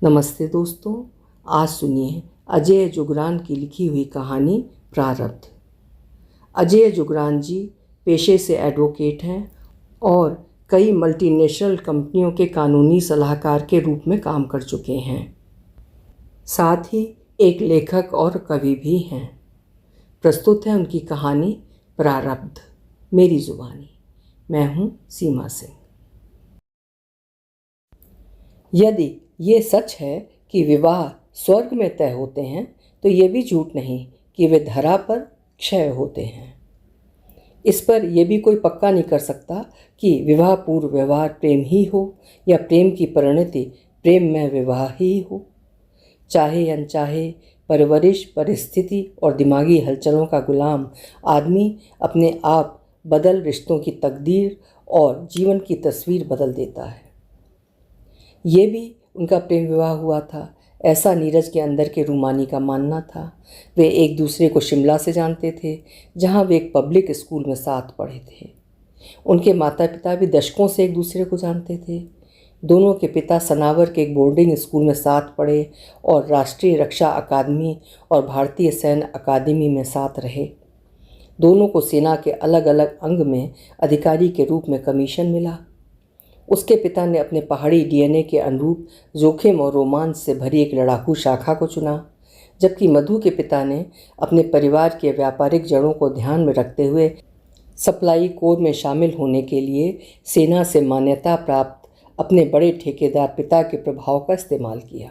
नमस्ते दोस्तों, आज सुनिए अजय जुगरान की लिखी हुई कहानी प्रारब्ध। अजय जुगरान जी पेशे से एडवोकेट हैं और कई मल्टीनेशनल कंपनियों के कानूनी सलाहकार के रूप में काम कर चुके हैं। साथ ही एक लेखक और कवि भी हैं। प्रस्तुत है उनकी कहानी प्रारब्ध, मेरी जुबानी। मैं हूँ सीमा सिंह। यदि ये सच है कि विवाह स्वर्ग में तय होते हैं, तो ये भी झूठ नहीं कि वे धरा पर क्षय होते हैं। इस पर यह भी कोई पक्का नहीं कर सकता कि विवाह पूर्व व्यवहार प्रेम ही हो या प्रेम की परिणति प्रेम में विवाह ही हो। चाहे अनचाहे, परवरिश, परिस्थिति और दिमागी हलचलों का गुलाम आदमी अपने आप बदल रिश्तों की तकदीर और जीवन की तस्वीर बदल देता है। ये भी उनका प्रेम विवाह हुआ था, ऐसा नीरज के अंदर के रूमानी का मानना था। वे एक दूसरे को शिमला से जानते थे, जहाँ वे एक पब्लिक स्कूल में साथ पढ़े थे। उनके माता पिता भी दशकों से एक दूसरे को जानते थे। दोनों के पिता सनावर के एक बोर्डिंग स्कूल में साथ पढ़े और राष्ट्रीय रक्षा अकादमी और भारतीय सैन्य अकादमी में साथ रहे। दोनों को सेना के अलग अलग अंग में अधिकारी के रूप में कमीशन मिला। उसके पिता ने अपने पहाड़ी डीएनए के अनुरूप जोखिम और रोमांच से भरी एक लड़ाकू शाखा को चुना, जबकि मधु के पिता ने अपने परिवार के व्यापारिक जड़ों को ध्यान में रखते हुए सप्लाई कोर में शामिल होने के लिए सेना से मान्यता प्राप्त अपने बड़े ठेकेदार पिता के प्रभाव का इस्तेमाल किया।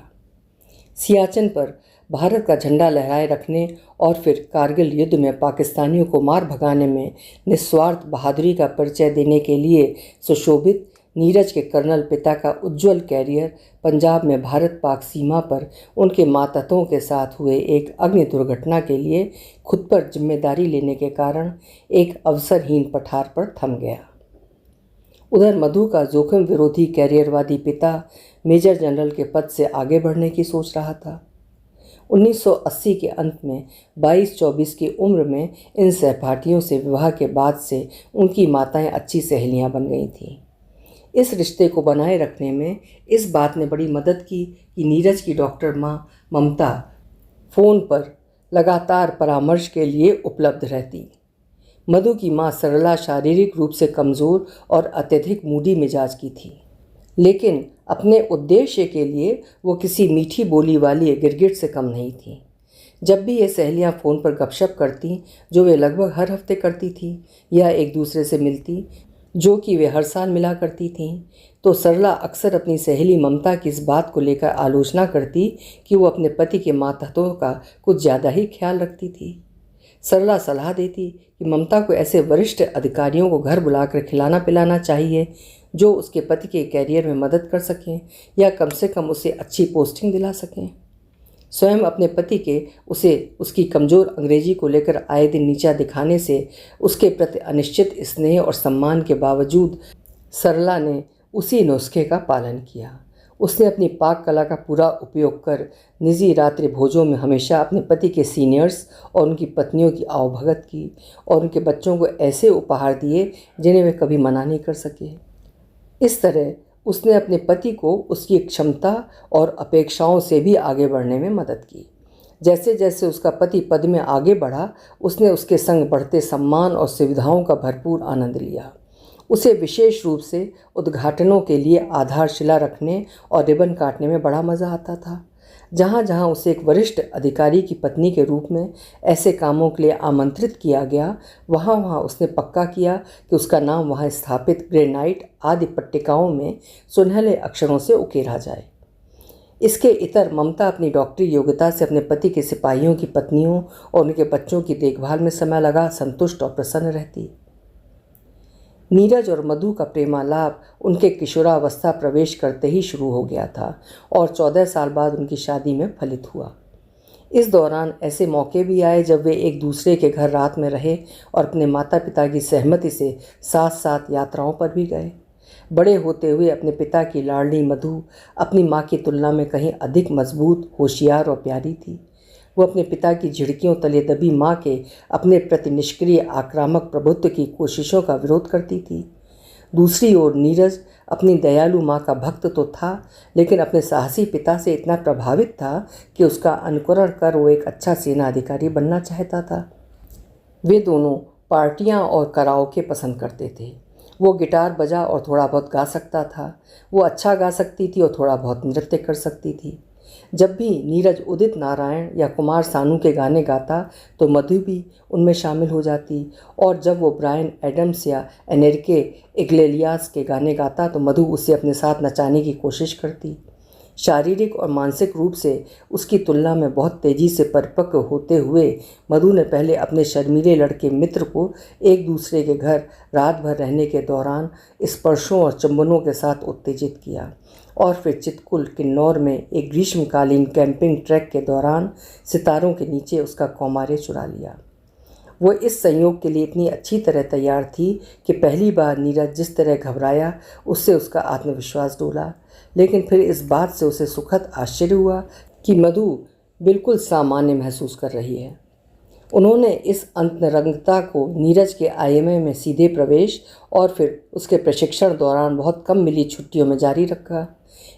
सियाचिन पर भारत का झंडा लहराए रखने और फिर कारगिल युद्ध में पाकिस्तानियों को मार भगाने में निस्वार्थ बहादुरी का परिचय देने के लिए सुशोभित नीरज के कर्नल पिता का उज्जवल कैरियर पंजाब में भारत पाक सीमा पर उनके मातहतों के साथ हुए एक अग्नि दुर्घटना के लिए खुद पर जिम्मेदारी लेने के कारण एक अवसरहीन पठार पर थम गया। उधर मधु का जोखिम विरोधी कैरियरवादी पिता मेजर जनरल के पद से आगे बढ़ने की सोच रहा था। 1980 के अंत में 22-24 की उम्र में इन सहपाठियों से विवाह के बाद से उनकी माताएं अच्छी सहेलियां बन गई थीं। इस रिश्ते को बनाए रखने में इस बात ने बड़ी मदद की कि नीरज की डॉक्टर माँ ममता फ़ोन पर लगातार परामर्श के लिए उपलब्ध रहती। मधु की माँ सरला शारीरिक रूप से कमज़ोर और अत्यधिक मूडी मिजाज की थी, लेकिन अपने उद्देश्य के लिए वो किसी मीठी बोली वाली गिरगिट से कम नहीं थी। जब भी ये सहेलियाँ फ़ोन पर गपशप करती, जो वे लगभग हर हफ्ते करती थी, या एक दूसरे से मिलती, जो कि वे हर साल मिला करती थीं, तो सरला अक्सर अपनी सहेली ममता की इस बात को लेकर आलोचना करती कि वो अपने पति के मातहतों का कुछ ज़्यादा ही ख्याल रखती थी। सरला सलाह देती कि ममता को ऐसे वरिष्ठ अधिकारियों को घर बुलाकर खिलाना पिलाना चाहिए जो उसके पति के कैरियर में मदद कर सकें या कम से कम उसे अच्छी पोस्टिंग दिला सकें। स्वयं अपने पति के उसे उसकी कमज़ोर अंग्रेजी को लेकर आए दिन नीचा दिखाने से उसके प्रति अनिश्चित स्नेह और सम्मान के बावजूद सरला ने उसी नुस्खे का पालन किया। उसने अपनी पाक कला का पूरा उपयोग कर निजी रात्रि भोजों में हमेशा अपने पति के सीनियर्स और उनकी पत्नियों की आवभगत की और उनके बच्चों को ऐसे उपहार दिए जिन्हें वे कभी मना नहीं कर सके। इस तरह उसने अपने पति को उसकी क्षमता और अपेक्षाओं से भी आगे बढ़ने में मदद की। जैसे जैसे उसका पति पद में आगे बढ़ा, उसने उसके संग बढ़ते सम्मान और सुविधाओं का भरपूर आनंद लिया। उसे विशेष रूप से उद्घाटनों के लिए आधारशिला रखने और रिबन काटने में बड़ा मज़ा आता था। जहाँ जहाँ उसे एक वरिष्ठ अधिकारी की पत्नी के रूप में ऐसे कामों के लिए आमंत्रित किया गया, वहाँ वहाँ उसने पक्का किया कि उसका नाम वहाँ स्थापित ग्रेनाइट आदि पट्टिकाओं में सुनहले अक्षरों से उकेरा जाए। इसके इतर ममता अपनी डॉक्टरी योग्यता से अपने पति के सिपाहियों की पत्नियों और उनके बच्चों की देखभाल में समय लगा संतुष्ट और प्रसन्न रहती। नीरज और मधु का प्रेमालाप उनके किशोरावस्था प्रवेश करते ही शुरू हो गया था और 14 साल बाद उनकी शादी में फलित हुआ। इस दौरान ऐसे मौके भी आए जब वे एक दूसरे के घर रात में रहे और अपने माता पिता की सहमति से साथ साथ यात्राओं पर भी गए। बड़े होते हुए अपने पिता की लाडली मधु अपनी माँ की तुलना में कहीं अधिक मजबूत, होशियार और प्यारी थी। वो अपने पिता की झिड़कियों तले दबी माँ के अपने प्रति निष्क्रिय आक्रामक प्रभुत्व की कोशिशों का विरोध करती थी। दूसरी ओर नीरज अपनी दयालु माँ का भक्त तो था, लेकिन अपने साहसी पिता से इतना प्रभावित था कि उसका अनुकरण कर वो एक अच्छा सेना अधिकारी बनना चाहता था। वे दोनों पार्टियां और कराओके पसंद करते थे। वो गिटार बजा और थोड़ा बहुत गा सकता था। वो अच्छा गा सकती थी और थोड़ा बहुत नृत्य कर सकती थी। जब भी नीरज उदित नारायण या कुमार सानू के गाने गाता तो मधु भी उनमें शामिल हो जाती, और जब वो ब्रायन एडम्स या एनेरिके इग्लेसियास के गाने गाता तो मधु उसे अपने साथ नचाने की कोशिश करती। शारीरिक और मानसिक रूप से उसकी तुलना में बहुत तेज़ी से परिपक्व होते हुए मधु ने पहले अपने शर्मीले लड़के मित्र को एक दूसरे के घर रात भर रहने के दौरान स्पर्शों और चुंबनों के साथ उत्तेजित किया, और फिर चितकुल किन्नौर में एक ग्रीष्मकालीन कैंपिंग ट्रैक के दौरान सितारों के नीचे उसका कौमार्य चुरा लिया। वो इस संयोग के लिए इतनी अच्छी तरह तैयार थी कि पहली बार नीरज जिस तरह घबराया उससे उसका आत्मविश्वास डोला, लेकिन फिर इस बात से उसे सुखद आश्चर्य हुआ कि मधु बिल्कुल सामान्य महसूस कर रही है। उन्होंने इस अंतरंगता को नीरज के आईएमए में सीधे प्रवेश और फिर उसके प्रशिक्षण दौरान बहुत कम मिली छुट्टियों में जारी रखा।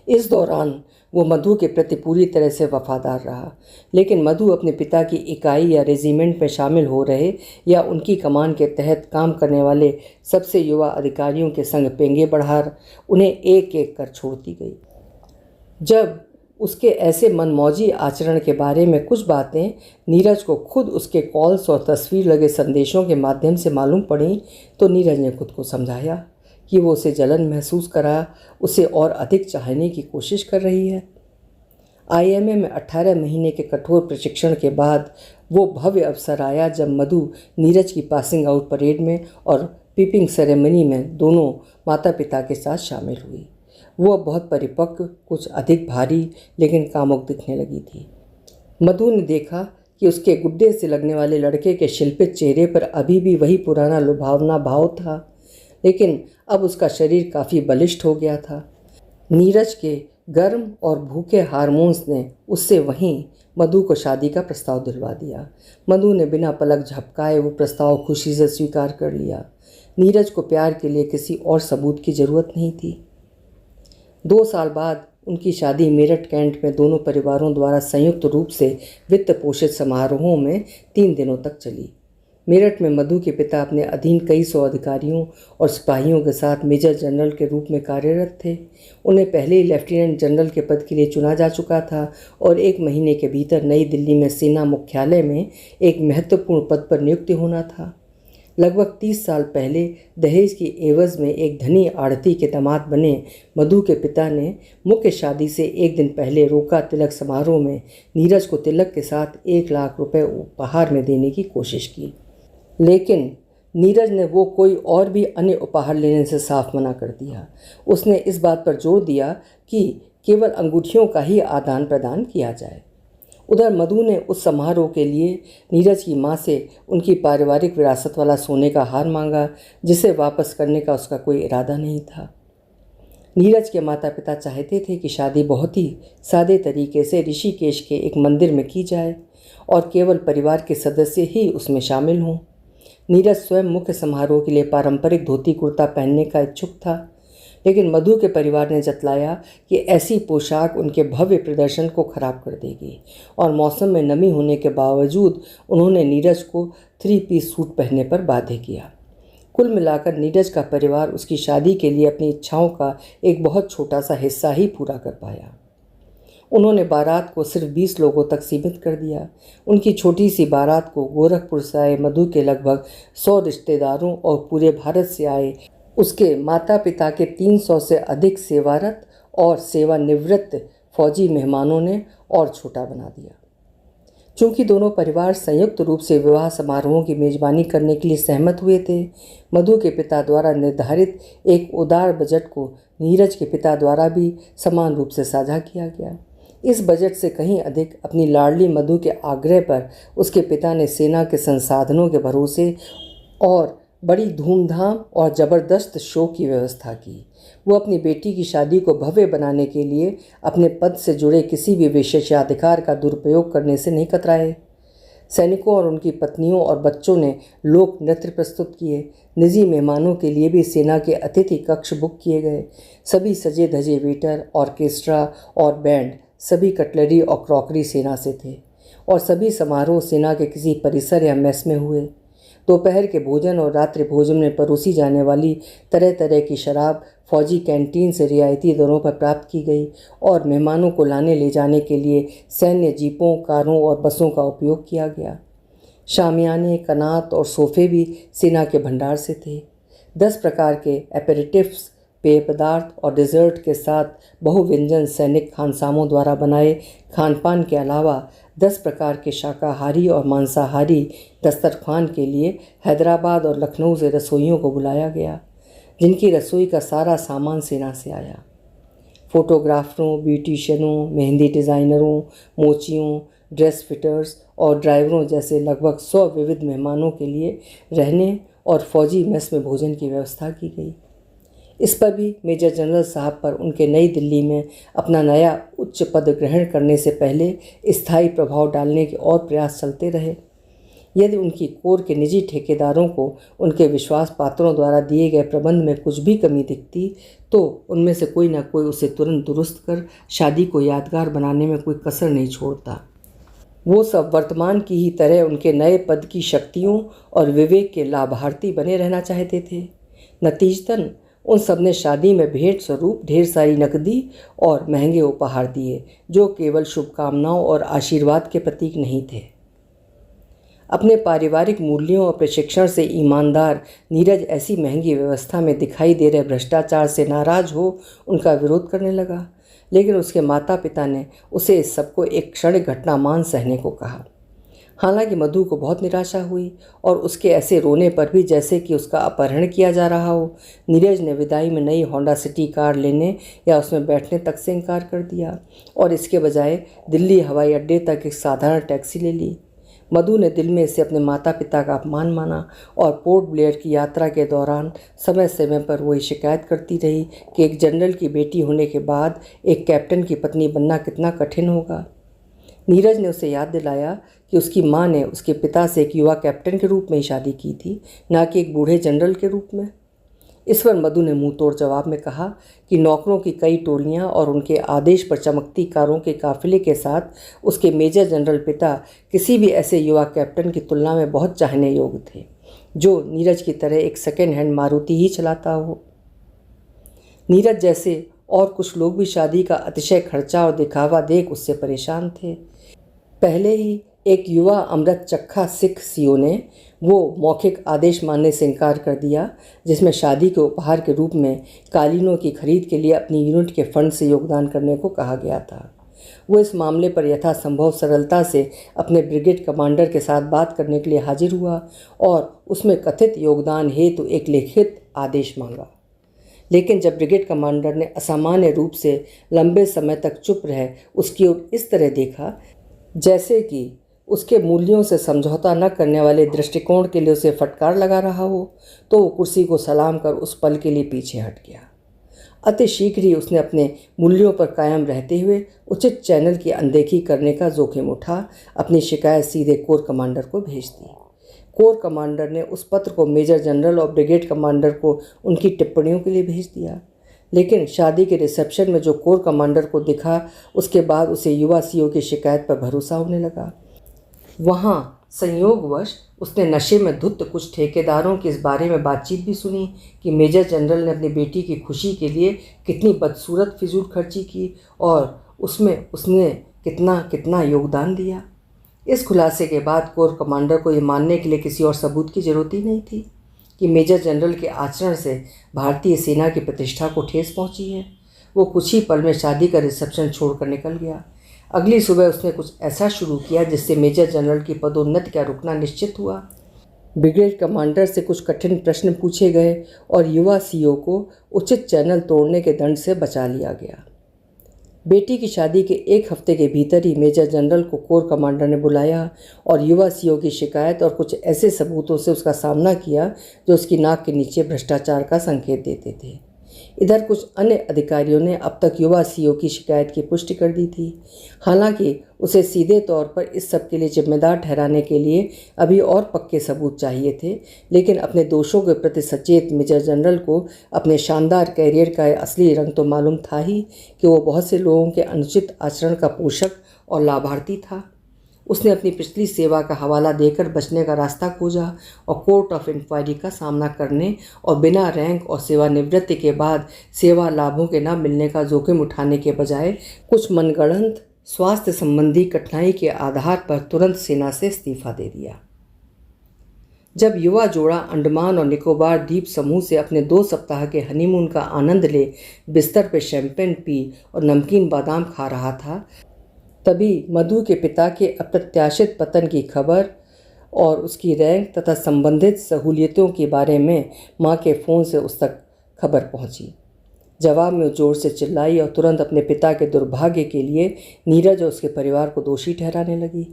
इस दौरान वो मधु के प्रति पूरी तरह से वफादार रहा, लेकिन मधु अपने पिता की इकाई या रेजिमेंट में शामिल हो रहे या उनकी कमान के तहत काम करने वाले सबसे युवा अधिकारियों के संग पेंगे बढ़ा उन्हें एक एक कर छोड़ती गई। जब उसके ऐसे मनमौजी आचरण के बारे में कुछ बातें नीरज को खुद उसके कॉल्स और तस्वीर लगे संदेशों के माध्यम से मालूम पड़ी तो नीरज ने खुद को समझाया कि वो उसे जलन महसूस करा उसे और अधिक चाहने की कोशिश कर रही है। आईएमए में 18 महीने के कठोर प्रशिक्षण के बाद वो भव्य अवसर आया जब मधु नीरज की पासिंग आउट परेड में और पीपिंग सेरेमनी में दोनों माता पिता के साथ शामिल हुई। वो अब बहुत परिपक्व, कुछ अधिक भारी लेकिन कामुक दिखने लगी थी। मधु ने देखा कि उसके गुड्डे से लगने वाले लड़के के शिल्पित चेहरे पर अभी भी वही पुराना लुभावना भाव था, लेकिन अब उसका शरीर काफ़ी बलिष्ठ हो गया था। नीरज के गर्म और भूखे हार्मोन्स ने उससे वहीं मधु को शादी का प्रस्ताव दिलवा दिया। मधु ने बिना पलक झपकाए वो प्रस्ताव खुशी से स्वीकार कर लिया। नीरज को प्यार के लिए किसी और सबूत की ज़रूरत नहीं थी। 2 साल बाद उनकी शादी मेरठ कैंट में दोनों परिवारों द्वारा संयुक्त रूप से वित्त पोषित समारोहों में 3 दिनों तक चली। मेरठ में मधु के पिता अपने अधीन कई 100 अधिकारियों और सिपाहियों के साथ मेजर जनरल के रूप में कार्यरत थे। उन्हें पहले ही लेफ्टिनेंट जनरल के पद के लिए चुना जा चुका था और 1 महीने के भीतर नई दिल्ली में सेना मुख्यालय में एक महत्वपूर्ण पद पर नियुक्त होना था। लगभग 30 साल पहले दहेज की एवज में एक धनी आढ़ती के दामाद बने मधु के पिता ने मुख्य शादी से 1 दिन पहले रोका तिलक समारोह में नीरज को तिलक के साथ 1 लाख रुपए उपहार में देने की कोशिश की, लेकिन नीरज ने वो कोई और भी अन्य उपहार लेने से साफ मना कर दिया। उसने इस बात पर जोर दिया कि केवल अंगूठियों का ही आदान प्रदान किया जाए। उधर मधु ने उस समारोह के लिए नीरज की माँ से उनकी पारिवारिक विरासत वाला सोने का हार मांगा, जिसे वापस करने का उसका कोई इरादा नहीं था। नीरज के माता पिता चाहते थे कि शादी बहुत ही सादे तरीके से ऋषिकेश के एक मंदिर में की जाए और केवल परिवार के सदस्य ही उसमें शामिल हों। नीरज स्वयं मुख्य समारोह के लिए पारंपरिक धोती कुर्ता पहनने का इच्छुक था, लेकिन मधु के परिवार ने जतलाया कि ऐसी पोशाक उनके भव्य प्रदर्शन को खराब कर देगी, और मौसम में नमी होने के बावजूद उन्होंने नीरज को 3 पीस सूट पहनने पर बाध्य किया। कुल मिलाकर नीरज का परिवार उसकी शादी के लिए अपनी इच्छाओं का एक बहुत छोटा सा हिस्सा ही पूरा कर पाया। उन्होंने बारात को सिर्फ 20 लोगों तक सीमित कर दिया। उनकी छोटी सी बारात को गोरखपुर से आए मधु के लगभग 100 रिश्तेदारों और पूरे भारत से आए उसके माता पिता के 300 से अधिक सेवारत और सेवानिवृत्त फौजी मेहमानों ने और छोटा बना दिया। चूँकि दोनों परिवार संयुक्त रूप से विवाह समारोहों की मेज़बानी करने के लिए सहमत हुए थे, मधु के पिता द्वारा निर्धारित एक उदार बजट को नीरज के पिता द्वारा भी समान रूप से साझा किया गया। इस बजट से कहीं अधिक अपनी लाडली मधु के आग्रह पर उसके पिता ने सेना के संसाधनों के भरोसे और बड़ी धूमधाम और ज़बरदस्त शो की व्यवस्था की। वो अपनी बेटी की शादी को भव्य बनाने के लिए अपने पद से जुड़े किसी भी विशेषाधिकार का दुरुपयोग करने से नहीं कतराए। सैनिकों और उनकी पत्नियों और बच्चों ने लोक नृत्य प्रस्तुत किए। निजी मेहमानों के लिए भी सेना के अतिथि कक्ष बुक किए गए। सभी सजे धजे वेटर, ऑर्केस्ट्रा और बैंड, सभी कटलरी और क्रॉकरी सेना से थे और सभी समारोह सेना के किसी परिसर या मेस में हुए। दोपहर के भोजन और रात्रि भोजन में परोसी जाने वाली तरह तरह की शराब फौजी कैंटीन से रियायती दरों पर प्राप्त की गई और मेहमानों को लाने ले जाने के लिए सैन्य जीपों, कारों और बसों का उपयोग किया गया। शामियाने, कनात और सोफे भी सेना के भंडार से थे। 10 प्रकार के एपेरेटिव्स, पेय पदार्थ और डिज़र्ट के साथ बहुव्यंजन सैनिक खानसामों द्वारा बनाए खानपान के अलावा 10 प्रकार के शाकाहारी और मांसाहारी दस्तरखान के लिए हैदराबाद और लखनऊ से रसोइयों को बुलाया गया, जिनकी रसोई का सारा सामान सेना से आया। फोटोग्राफरों, ब्यूटिशियनों, मेहंदी डिज़ाइनरों, मोचियों, ड्रेस फिटर्स और ड्राइवरों जैसे लगभग 100 विविध मेहमानों के लिए रहने और फौजी मेस में भोजन की व्यवस्था की गई। इस पर भी मेजर जनरल साहब पर उनके नई दिल्ली में अपना नया उच्च पद ग्रहण करने से पहले स्थायी प्रभाव डालने के और प्रयास चलते रहे। यदि उनकी कोर के निजी ठेकेदारों को उनके विश्वास पात्रों द्वारा दिए गए प्रबंध में कुछ भी कमी दिखती तो उनमें से कोई न कोई उसे तुरंत दुरुस्त कर शादी को यादगार बनाने में कोई कसर नहीं छोड़ता। वो सब वर्तमान की ही तरह उनके नए पद की शक्तियों और विवेक के लाभार्थी बने रहना चाहते थे। नतीजतन उन सब ने शादी में भेंट स्वरूप ढेर सारी नकदी और महंगे उपहार दिए, जो केवल शुभकामनाओं और आशीर्वाद के प्रतीक नहीं थे। अपने पारिवारिक मूल्यों और प्रशिक्षण से ईमानदार नीरज ऐसी महंगी व्यवस्था में दिखाई दे रहे भ्रष्टाचार से नाराज हो उनका विरोध करने लगा, लेकिन उसके माता पिता ने उसे इस सबको एक क्षणिक घटना मान सहने को कहा। हालांकि मधु को बहुत निराशा हुई और उसके ऐसे रोने पर भी जैसे कि उसका अपहरण किया जा रहा हो, नीरज ने विदाई में नई होंडा सिटी कार लेने या उसमें बैठने तक से इनकार कर दिया और इसके बजाय दिल्ली हवाई अड्डे तक एक साधारण टैक्सी ले ली। मधु ने दिल में इसे अपने माता पिता का अपमान माना और पोर्ट ब्लेयर की यात्रा के दौरान समय समय पर वही शिकायत करती रही कि एक जनरल की बेटी होने के बाद एक कैप्टन की पत्नी बनना कितना कठिन होगा। नीरज ने उसे याद दिलाया कि उसकी माँ ने उसके पिता से एक युवा कैप्टन के रूप में ही शादी की थी, न कि एक बूढ़े जनरल के रूप में। इस पर मधु ने मुंह तोड़ जवाब में कहा कि नौकरों की कई टोलियां और उनके आदेश पर चमकती कारों के काफिले के साथ उसके मेजर जनरल पिता किसी भी ऐसे युवा कैप्टन की तुलना में बहुत चाहने योग्य थे, जो नीरज की तरह एक सेकेंड हैंड मारुति ही चलाता हो। नीरज जैसे और कुछ लोग भी शादी का अतिशय खर्चा और दिखावा देख उससे परेशान थे। पहले ही एक युवा अमृत चक्खा सिख सीओ ने वो मौखिक आदेश मानने से इनकार कर दिया जिसमें शादी के उपहार के रूप में कालीनों की खरीद के लिए अपनी यूनिट के फंड से योगदान करने को कहा गया था। वो इस मामले पर यथासंभव सरलता से अपने ब्रिगेड कमांडर के साथ बात करने के लिए हाजिर हुआ और उसमें कथित योगदान हेतु एक लिखित आदेश मांगा। लेकिन जब ब्रिगेड कमांडर ने असामान्य रूप से लंबे समय तक चुप रह उसकी ओर इस तरह देखा जैसे कि उसके मूल्यों से समझौता न करने वाले दृष्टिकोण के लिए उसे फटकार लगा रहा हो, तो वो कुर्सी को सलाम कर उस पल के लिए पीछे हट गया। अति शीघ्र ही उसने अपने मूल्यों पर कायम रहते हुए उचित चैनल की अनदेखी करने का जोखिम उठा अपनी शिकायत सीधे कोर कमांडर को भेज दी। कोर कमांडर ने उस पत्र को मेजर जनरल और ब्रिगेड कमांडर को उनकी टिप्पणियों के लिए भेज दिया। लेकिन शादी के रिसेप्शन में जो कोर कमांडर को दिखा उसके बाद उसे युवा सीओ की शिकायत पर भरोसा होने लगा। वहाँ संयोगवश उसने नशे में धुत कुछ ठेकेदारों की इस बारे में बातचीत भी सुनी कि मेजर जनरल ने अपनी बेटी की खुशी के लिए कितनी बदसूरत फिजूल खर्ची की और उसमें उसने कितना कितना योगदान दिया। इस खुलासे के बाद कोर कमांडर को ये मानने के लिए किसी और सबूत की जरूरत ही नहीं थी कि मेजर जनरल के आचरण से भारतीय सेना की प्रतिष्ठा को ठेस पहुंची है। वो कुछ ही पल में शादी का रिसेप्शन छोड़कर निकल गया। अगली सुबह उसने कुछ ऐसा शुरू किया जिससे मेजर जनरल की पदोन्नति का रुकना निश्चित हुआ। ब्रिगेड कमांडर से कुछ कठिन प्रश्न पूछे गए और युवा सीओ को उचित चैनल तोड़ने के दंड से बचा लिया गया। बेटी की शादी के एक हफ्ते के भीतर ही मेजर जनरल को कोर कमांडर ने बुलाया और युवा सीओ की शिकायत और कुछ ऐसे सबूतों से उसका सामना किया जो उसकी नाक के नीचे भ्रष्टाचार का संकेत देते थे। इधर कुछ अन्य अधिकारियों ने अब तक युवा सीईओ की शिकायत की पुष्टि कर दी थी। हालांकि उसे सीधे तौर पर इस सब के लिए जिम्मेदार ठहराने के लिए अभी और पक्के सबूत चाहिए थे, लेकिन अपने दोषों के प्रति सचेत मेजर जनरल को अपने शानदार कैरियर का असली रंग तो मालूम था ही कि वो बहुत से लोगों के अनुचित आचरण का पोषक और लाभार्थी था। उसने अपनी पिछली सेवा का हवाला देकर बचने का रास्ता खोजा और कोर्ट ऑफ इंक्वायरी का सामना करने और बिना रैंक और सेवानिवृत्ति के बाद सेवा लाभों के न मिलने का जोखिम उठाने के बजाय कुछ मनगढ़ंत स्वास्थ्य संबंधी कठिनाई के आधार पर तुरंत सेना से इस्तीफा दे दिया। जब युवा जोड़ा अंडमान और निकोबार द्वीप समूह से अपने 2 सप्ताह के हनीमून का आनंद ले बिस्तर पर शैंपेन पी और नमकीन बादाम खा रहा था, तभी मधु के पिता के अप्रत्याशित पतन की खबर और उसकी रैंक तथा संबंधित सहूलियतों के बारे में माँ के फ़ोन से उस तक खबर पहुँची। जवाब में जोर से चिल्लाई और तुरंत अपने पिता के दुर्भाग्य के लिए नीरज और उसके परिवार को दोषी ठहराने लगी।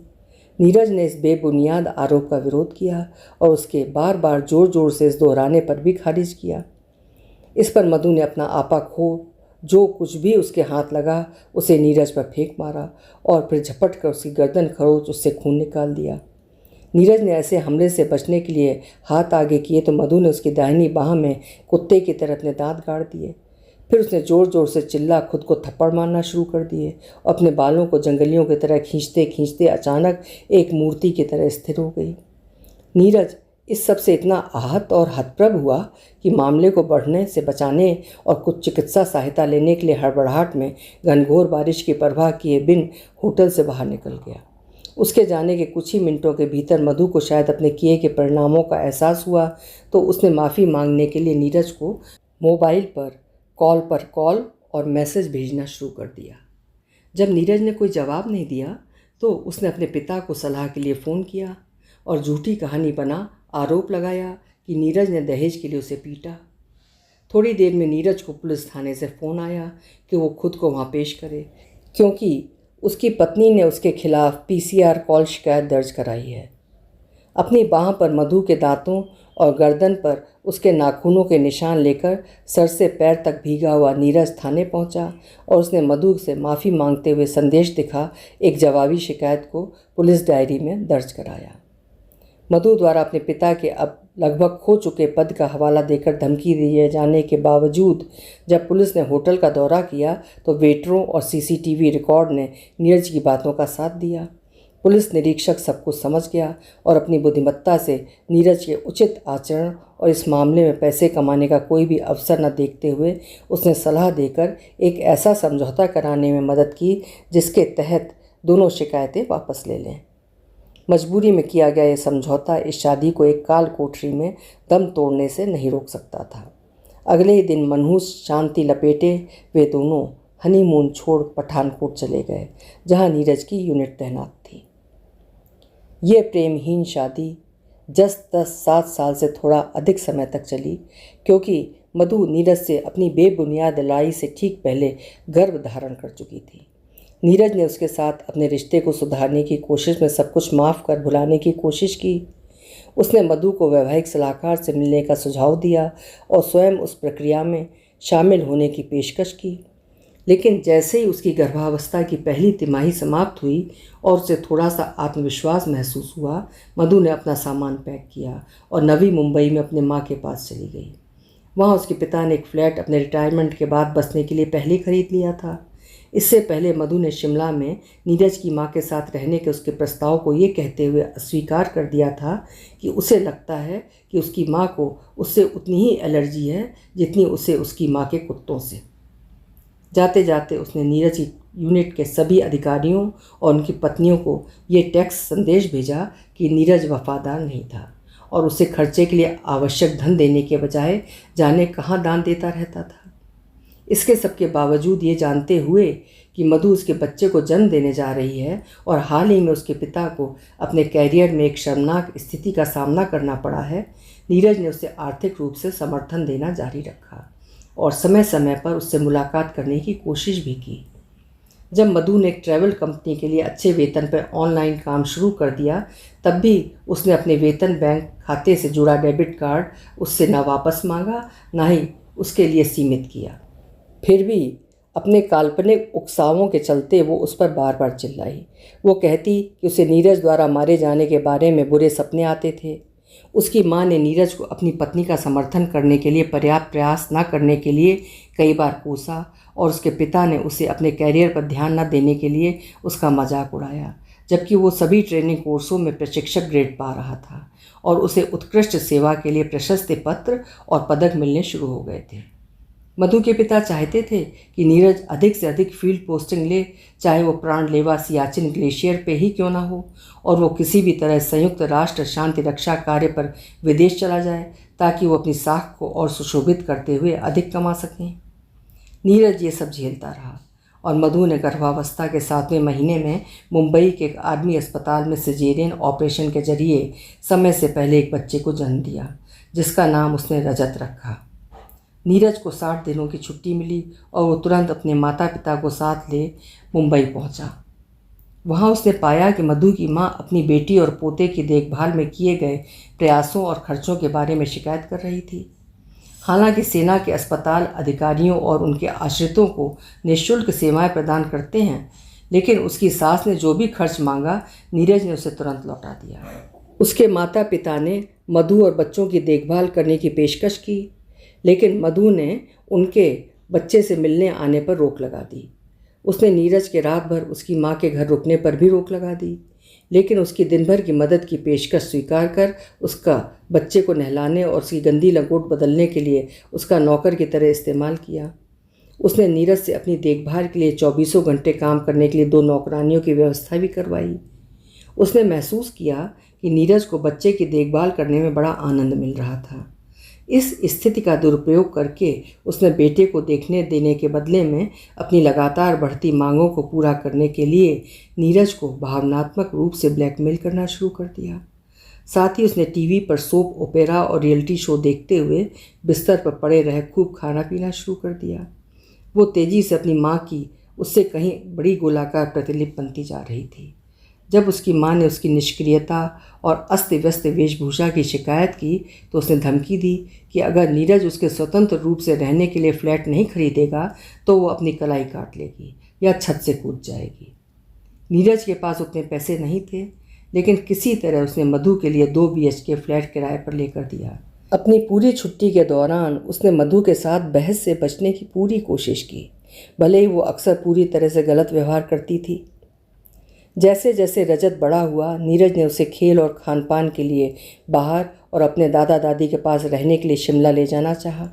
नीरज ने इस बेबुनियाद आरोप का विरोध किया और उसके बार बार जोर जोर से इस दोहराने पर भी खारिज किया। इस पर मधु ने अपना आपा खो जो कुछ भी उसके हाथ लगा उसे नीरज पर फेंक मारा और फिर झपट कर उसकी गर्दन खरोच उससे खून निकाल दिया। नीरज ने ऐसे हमले से बचने के लिए हाथ आगे किए तो मधु ने उसकी दाहिनी बाह में कुत्ते की तरह अपने दांत गाड़ दिए। फिर उसने ज़ोर ज़ोर से चिल्ला खुद को थप्पड़ मारना शुरू कर दिए और अपने बालों को जंगलियों की तरह खींचते खींचते अचानक एक मूर्ति की तरह स्थिर हो गई। नीरज इस सब से इतना आहत और हतप्रभ हुआ कि मामले को बढ़ने से बचाने और कुछ चिकित्सा सहायता लेने के लिए हड़बड़ाहट में घनघोर बारिश की परवाह किए बिन होटल से बाहर निकल गया। उसके जाने के कुछ ही मिनटों के भीतर मधु को शायद अपने किए के परिणामों का एहसास हुआ तो उसने माफ़ी मांगने के लिए नीरज को मोबाइल पर कॉल और मैसेज भेजना शुरू कर दिया। जब नीरज ने कोई जवाब नहीं दिया तो उसने अपने पिता को सलाह के लिए फ़ोन किया और झूठी कहानी बना आरोप लगाया कि नीरज ने दहेज के लिए उसे पीटा। थोड़ी देर में नीरज को पुलिस थाने से फ़ोन आया कि वो खुद को वहाँ पेश करे, क्योंकि उसकी पत्नी ने उसके खिलाफ पीसीआर कॉल शिकायत दर्ज कराई है। अपनी बाह पर मधु के दांतों और गर्दन पर उसके नाखूनों के निशान लेकर सर से पैर तक भीगा हुआ नीरज थाने पहुंचा और उसने मधु से माफ़ी मांगते हुए संदेश दिखा एक जवाबी शिकायत को पुलिस डायरी में दर्ज कराया। मधु द्वारा अपने पिता के अब लगभग खो चुके पद का हवाला देकर धमकी दिए जाने के बावजूद जब पुलिस ने होटल का दौरा किया तो वेटरों और सीसीटीवी रिकॉर्ड ने नीरज की बातों का साथ दिया। पुलिस निरीक्षक सब कुछ समझ गया और अपनी बुद्धिमत्ता से नीरज के उचित आचरण और इस मामले में पैसे कमाने का कोई भी अवसर न देखते हुए उसने सलाह देकर एक ऐसा समझौता कराने में मदद की जिसके तहत दोनों शिकायतें वापस ले लें। मजबूरी में किया गया ये समझौता इस शादी को एक काल कोठरी में दम तोड़ने से नहीं रोक सकता था। अगले ही दिन मनहूस शांति लपेटे वे दोनों हनीमून छोड़ पठानकोट चले गए, जहां नीरज की यूनिट तैनात थी। ये प्रेमहीन शादी 7 साल से थोड़ा अधिक समय तक चली, क्योंकि मधु नीरज से अपनी बेबुनियाद लड़ाई से ठीक पहले गर्भ धारण कर चुकी थी। नीरज ने उसके साथ अपने रिश्ते को सुधारने की कोशिश में सब कुछ माफ़ कर भुलाने की कोशिश की। उसने मधु को वैवाहिक सलाहकार से मिलने का सुझाव दिया और स्वयं उस प्रक्रिया में शामिल होने की पेशकश की। लेकिन जैसे ही उसकी गर्भावस्था की पहली तिमाही समाप्त हुई और उसे थोड़ा सा आत्मविश्वास महसूस हुआ, मधु ने अपना सामान पैक किया और नवी मुंबई में अपने माँ के पास चली गई। वहाँ उसके पिता ने एक फ्लैट अपने रिटायरमेंट के बाद बसने के लिए पहले खरीद लिया था। इससे पहले मधु ने शिमला में नीरज की माँ के साथ रहने के उसके प्रस्ताव को ये कहते हुए अस्वीकार कर दिया था कि उसे लगता है कि उसकी माँ को उससे उतनी ही एलर्जी है जितनी उसे उसकी माँ के कुत्तों से। जाते जाते उसने नीरज की यूनिट के सभी अधिकारियों और उनकी पत्नियों को ये टेक्स्ट संदेश भेजा कि नीरज वफादार नहीं था और उसे खर्चे के लिए आवश्यक धन देने के बजाय जाने कहाँ दान देता रहता था। इसके सबके बावजूद ये जानते हुए कि मधु उसके बच्चे को जन्म देने जा रही है और हाल ही में उसके पिता को अपने कैरियर में एक शर्मनाक स्थिति का सामना करना पड़ा है, नीरज ने उसे आर्थिक रूप से समर्थन देना जारी रखा और समय समय पर उससे मुलाकात करने की कोशिश भी की। जब मधु ने एक ट्रैवल कंपनी के लिए अच्छे वेतन पर ऑनलाइन काम शुरू कर दिया, तब भी उसने अपने वेतन बैंक खाते से जुड़ा डेबिट कार्ड उससे ना वापस मांगा, ना ही उसके लिए सीमित किया। फिर भी अपने काल्पनिक उकसावों के चलते वो उस पर बार बार चिल्लाई। वो कहती कि उसे नीरज द्वारा मारे जाने के बारे में बुरे सपने आते थे। उसकी माँ ने नीरज को अपनी पत्नी का समर्थन करने के लिए पर्याप्त प्रयास न करने के लिए कई बार कोसा और उसके पिता ने उसे अपने कैरियर पर ध्यान न देने के लिए उसका मजाक उड़ाया, जबकि वो सभी ट्रेनिंग कोर्सों में प्रशिक्षक ग्रेड पा रहा था और उसे उत्कृष्ट सेवा के लिए प्रशस्ति पत्र और पदक मिलने शुरू हो गए थे। मधु के पिता चाहते थे कि नीरज अधिक से अधिक फील्ड पोस्टिंग ले, चाहे वो प्राणलेवा सियाचिन ग्लेशियर पे ही क्यों ना हो, और वो किसी भी तरह संयुक्त राष्ट्र शांति रक्षा कार्य पर विदेश चला जाए ताकि वो अपनी साख को और सुशोभित करते हुए अधिक कमा सकें। नीरज ये सब झेलता रहा और मधु ने गर्भावस्था के 7वें महीने में मुंबई के एक आर्मी अस्पताल में सिजेरियन ऑपरेशन के जरिए समय से पहले एक बच्चे को जन्म दिया, जिसका नाम उसने रजत रखा। नीरज को 60 दिनों की छुट्टी मिली और वो तुरंत अपने माता पिता को साथ ले मुंबई पहुंचा। वहां उसने पाया कि मधु की मां अपनी बेटी और पोते की देखभाल में किए गए प्रयासों और खर्चों के बारे में शिकायत कर रही थी। हालांकि सेना के अस्पताल अधिकारियों और उनके आश्रितों को निःशुल्क सेवाएं प्रदान करते हैं, लेकिन उसकी सास ने जो भी खर्च मांगा नीरज ने उसे तुरंत लौटा दिया। उसके माता पिता ने मधु और बच्चों की देखभाल करने की पेशकश की, लेकिन मधु ने उनके बच्चे से मिलने आने पर रोक लगा दी। उसने नीरज के रात भर उसकी माँ के घर रुकने पर भी रोक लगा दी, लेकिन उसकी दिन भर की मदद की पेशकश स्वीकार कर उसका बच्चे को नहलाने और उसकी गंदी लंगोट बदलने के लिए उसका नौकर की तरह इस्तेमाल किया। उसने नीरज से अपनी देखभाल के लिए 24 घंटे काम करने के लिए 2 नौकरानियों की व्यवस्था भी करवाई। उसने महसूस किया कि नीरज को बच्चे की देखभाल करने में बड़ा आनंद मिल रहा था। इस स्थिति का दुरुपयोग करके उसने बेटे को देखने देने के बदले में अपनी लगातार बढ़ती मांगों को पूरा करने के लिए नीरज को भावनात्मक रूप से ब्लैकमेल करना शुरू कर दिया। साथ ही उसने टीवी पर सोप ओपेरा और रियलिटी शो देखते हुए बिस्तर पर पड़े रह खूब खाना पीना शुरू कर दिया। वो तेज़ी से अपनी माँ की उससे कहीं बड़ी गोलाकार प्रतिलिपि बनती जा रही थी। जब उसकी माँ ने उसकी निष्क्रियता और अस्त व्यस्त वेशभूषा की शिकायत की तो उसने धमकी दी कि अगर नीरज उसके स्वतंत्र रूप से रहने के लिए फ्लैट नहीं खरीदेगा तो वो अपनी कलाई काट लेगी या छत से कूद जाएगी। नीरज के पास उतने पैसे नहीं थे, लेकिन किसी तरह उसने मधु के लिए 2 BHK फ्लैट किराए पर लेकर दिया। अपनी पूरी छुट्टी के दौरान उसने मधु के साथ बहस से बचने की पूरी कोशिश की, भले ही वो अक्सर पूरी तरह से गलत व्यवहार करती थी। जैसे जैसे रजत बड़ा हुआ, नीरज ने उसे खेल और खान पान के लिए बाहर और अपने दादा दादी के पास रहने के लिए शिमला ले जाना चाहा,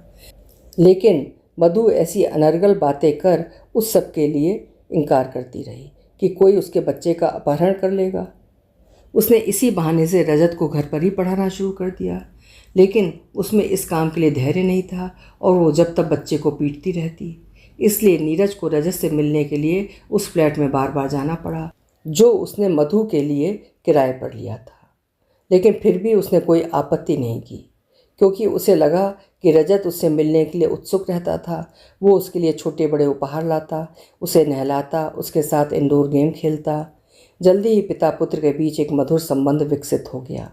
लेकिन मधु ऐसी अनर्गल बातें कर उस सब के लिए इनकार करती रही कि कोई उसके बच्चे का अपहरण कर लेगा। उसने इसी बहाने से रजत को घर पर ही पढ़ाना शुरू कर दिया, लेकिन उसमें इस काम के लिए धैर्य नहीं था और वो जब तक बच्चे को पीटती रहती। इसलिए नीरज को रजत से मिलने के लिए उस फ्लैट में बार बार जाना पड़ा जो उसने मधु के लिए किराए पर लिया था। लेकिन फिर भी उसने कोई आपत्ति नहीं की, क्योंकि उसे लगा कि रजत उससे मिलने के लिए उत्सुक रहता था। वो उसके लिए छोटे बड़े उपहार लाता, उसे नहलाता, उसके साथ इंडोर गेम खेलता। जल्दी ही पिता पुत्र के बीच एक मधुर संबंध विकसित हो गया।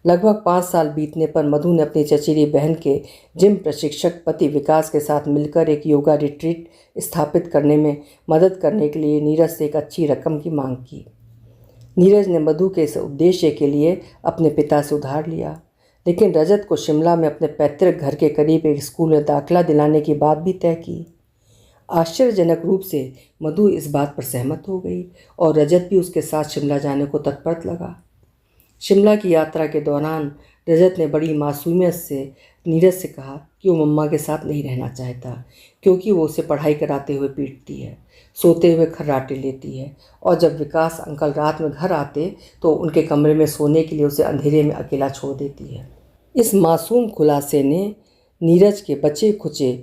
लगभग 5 साल बीतने पर मधु ने अपनी चचेरी बहन के जिम प्रशिक्षक पति विकास के साथ मिलकर एक योगा रिट्रीट स्थापित करने में मदद करने के लिए नीरज से एक अच्छी रकम की मांग की। नीरज ने मधु के इस उद्देश्य के लिए अपने पिता से उधार लिया, लेकिन रजत को शिमला में अपने पैतृक घर के करीब एक स्कूल में दाखिला दिलाने की बात भी तय की। आश्चर्यजनक रूप से मधु इस बात पर सहमत हो गई और रजत भी उसके साथ शिमला जाने को तत्पर लगा। शिमला की यात्रा के दौरान रजत ने बड़ी मासूमियत से नीरज से कहा कि वो मम्मा के साथ नहीं रहना चाहता, क्योंकि वो उसे पढ़ाई कराते हुए पीटती है, सोते हुए खर्राटे लेती है, और जब विकास अंकल रात में घर आते तो उनके कमरे में सोने के लिए उसे अंधेरे में अकेला छोड़ देती है। इस मासूम खुलासे ने नीरज के बचे खुचे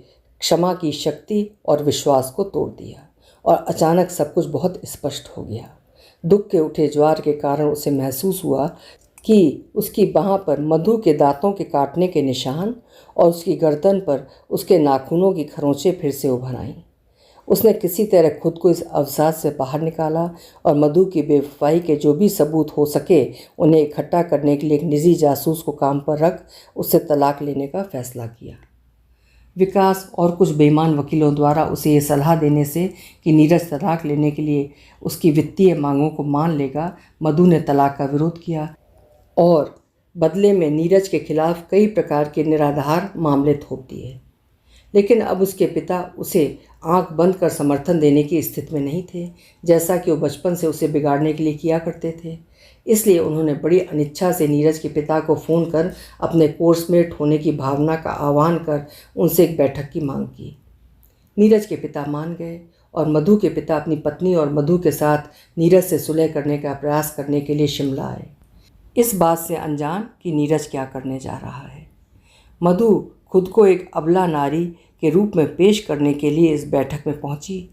क्षमा की शक्ति और विश्वास को तोड़ दिया और अचानक सब कुछ बहुत स्पष्ट हो गया। दुख के उठे ज्वार के कारण उसे महसूस हुआ कि उसकी बाह पर मधु के दांतों के काटने के निशान और उसकी गर्दन पर उसके नाखूनों की खरोंचें फिर से उभर आईं। उसने किसी तरह खुद को इस अवसाद से बाहर निकाला और मधु की बेवफाई के जो भी सबूत हो सके उन्हें इकट्ठा करने के लिए एक निजी जासूस को काम पर रख उससे तलाक लेने का फैसला किया। विकास और कुछ बेईमान वकीलों द्वारा उसे ये सलाह देने से कि नीरज तलाक लेने के लिए उसकी वित्तीय मांगों को मान लेगा, मधु ने तलाक का विरोध किया और बदले में नीरज के खिलाफ कई प्रकार के निराधार मामले थोप दिए। लेकिन अब उसके पिता उसे आंख बंद कर समर्थन देने की स्थिति में नहीं थे, जैसा कि वो बचपन से उसे बिगाड़ने के लिए किया करते थे। इसलिए उन्होंने बड़ी अनिच्छा से नीरज के पिता को फ़ोन कर अपने कोर्समेट होने की भावना का आह्वान कर उनसे एक बैठक की मांग की। नीरज के पिता मान गए और मधु के पिता अपनी पत्नी और मधु के साथ नीरज से सुलह करने का प्रयास करने के लिए शिमला आए, इस बात से अनजान कि नीरज क्या करने जा रहा है। मधु खुद को एक अबला नारी के रूप में पेश करने के लिए इस बैठक में पहुंची।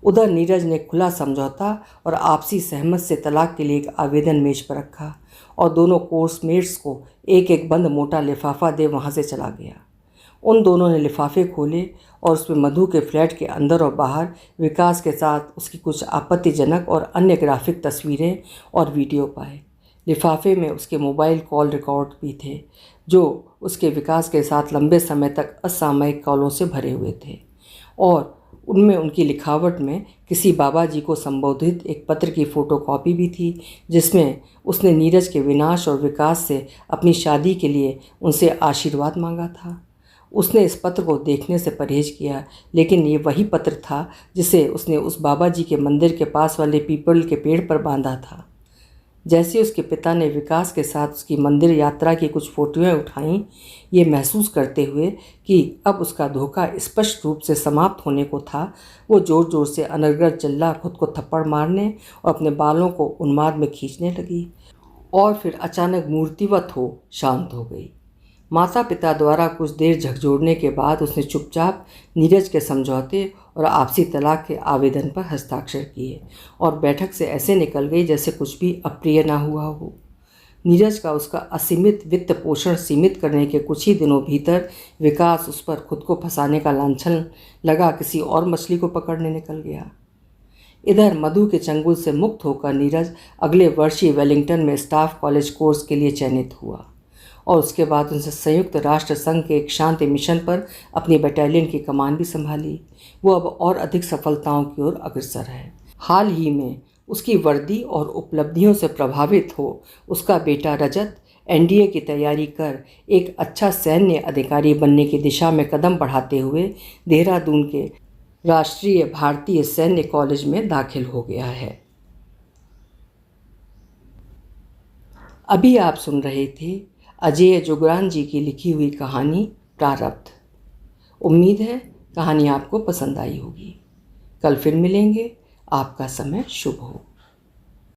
उधर नीरज ने खुला समझौता और आपसी सहमत से तलाक के लिए एक आवेदन मेज पर रखा और दोनों कोर्समेट्स को एक एक बंद मोटा लिफाफा दे वहां से चला गया। उन दोनों ने लिफाफे खोले और उसमें मधु के फ्लैट के अंदर और बाहर विकास के साथ उसकी कुछ आपत्तिजनक और अन्य ग्राफिक तस्वीरें और वीडियो पाए। लिफाफे में उसके मोबाइल कॉल रिकॉर्ड भी थे, जो उसके विकास के साथ लंबे समय तक असामयिक कॉलों से भरे हुए थे और उनमें उनकी लिखावट में किसी बाबा जी को संबोधित एक पत्र की फ़ोटोकॉपी भी थी, जिसमें उसने नीरज के विनाश और विकास से अपनी शादी के लिए उनसे आशीर्वाद मांगा था। उसने इस पत्र को देखने से परहेज किया, लेकिन ये वही पत्र था जिसे उसने उस बाबा जी के मंदिर के पास वाले पीपल के पेड़ पर बांधा था। जैसे उसके पिता ने विकास के साथ उसकी मंदिर यात्रा की कुछ फोटोएं उठाईं, ये महसूस करते हुए कि अब उसका धोखा स्पष्ट रूप से समाप्त होने को था, वो ज़ोर ज़ोर से अनर्गल चिल्ला खुद को थप्पड़ मारने और अपने बालों को उन्माद में खींचने लगी और फिर अचानक मूर्तिवत हो शांत हो गई। माता पिता द्वारा कुछ देर झकझोरने के बाद उसने चुपचाप नीरज के समझौते और आपसी तलाक के आवेदन पर हस्ताक्षर किए और बैठक से ऐसे निकल गई जैसे कुछ भी अप्रिय ना हुआ हो। नीरज का उसका असीमित वित्त पोषण सीमित करने के कुछ ही दिनों भीतर विकास उस पर खुद को फंसाने का लांछन लगा किसी और मछली को पकड़ने निकल गया। इधर मधु के चंगुल से मुक्त होकर नीरज अगले वर्ष ही वेलिंगटन में स्टाफ कॉलेज कोर्स के लिए चयनित हुआ और उसके बाद उनसे संयुक्त राष्ट्र संघ के एक शांति मिशन पर अपनी बटालियन की कमान भी संभाली। वो अब और अधिक सफलताओं की ओर अग्रसर है। हाल ही में उसकी वर्दी और उपलब्धियों से प्रभावित हो उसका बेटा रजत एनडीए की तैयारी कर एक अच्छा सैन्य अधिकारी बनने की दिशा में कदम बढ़ाते हुए देहरादून के राष्ट्रीय भारतीय सैन्य कॉलेज में दाखिल हो गया है। अभी आप सुन रहे थे अजय जुगरान जी की लिखी हुई कहानी प्रारब्ध। उम्मीद है कहानी आपको पसंद आई होगी। कल फिर मिलेंगे। आपका समय शुभ हो।